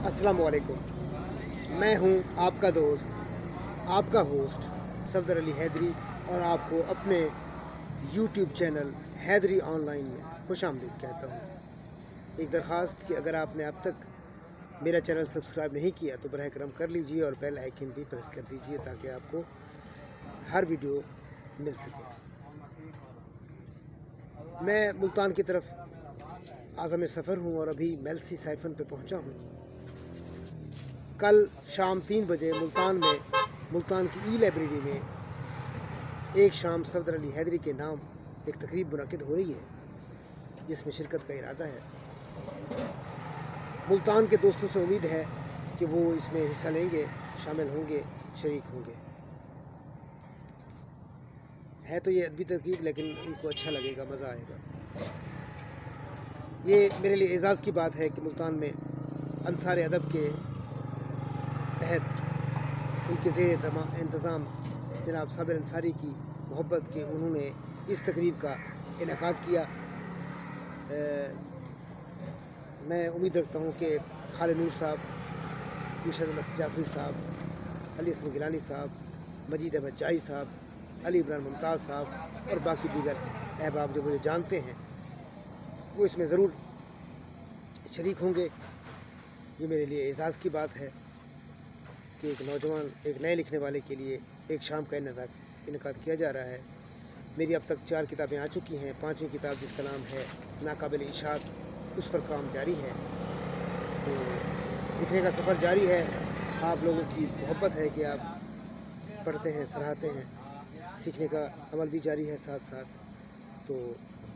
अस्सलाम वालेकुम। मैं हूं आपका दोस्त, आपका होस्ट सफदर अली हैदरी और आपको अपने YouTube चैनल हैदरी ऑनलाइन में खुशामदीद कहता हूं। एक दरख्वास्त कि अगर आपने अब तक मेरा चैनल सब्सक्राइब नहीं किया तो बराह करम कर लीजिए और बेल आइकन भी प्रेस कर दीजिए ताकि आपको हर वीडियो मिल सके। मैं मुल्तान की तरफ आज़म सफ़र हूँ और अभी मेल्सी साइफन पे पहुँचा हूँ। कल शाम 3 बजे मुल्तान की ई लाइब्रेरी में एक शाम सफदर अली हैदरी के नाम एक तकरीब मुनक़िद हो रही है जिसमें शिरकत का इरादा है। मुल्तान के दोस्तों से उम्मीद है कि वो इसमें हिस्सा लेंगे, शामिल होंगे, शरीक होंगे। है तो ये अदबी तकरीब लेकिन उनको अच्छा लगेगा, मज़ा आएगा। ये मेरे लिए एज़ाज़ की बात है कि मुल्तान में अंसार अदब के तहत उनके ज़ेर इंतज़ाम जनाब साबिर अंसारी की मोहब्बत के उन्होंने इस तकरीब का इनेकाद किया। मैं उम्मीद रखता हूँ कि खालिद नूर साहब, इरशाद अहमद जाफरी साहब, अली हसन गिलानी साहब, मजीद अहमद जाई साहब, अली इमरान मुमताज़ साहब और बाकी दीगर अहबाब जो मुझे जानते हैं वो इसमें ज़रूर शरीक होंगे। ये मेरे लिए एज़ाज़ की बात है कि एक नौजवान, एक नए लिखने वाले के लिए एक शाम का इनेकाद किया जा रहा है। मेरी अब तक 4 किताबें आ चुकी हैं। 5वीं किताब जिसका नाम है नाकाबिल इशात, उस पर काम जारी है। तो लिखने का सफ़र जारी है। आप लोगों की मोहब्बत है कि आप पढ़ते हैं, सराहते हैं, सीखने का अमल भी जारी है साथ साथ। तो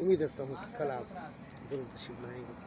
उम्मीद रखता हूँ कि कल आप ज़रूर तशरीफ़ लाएँगे।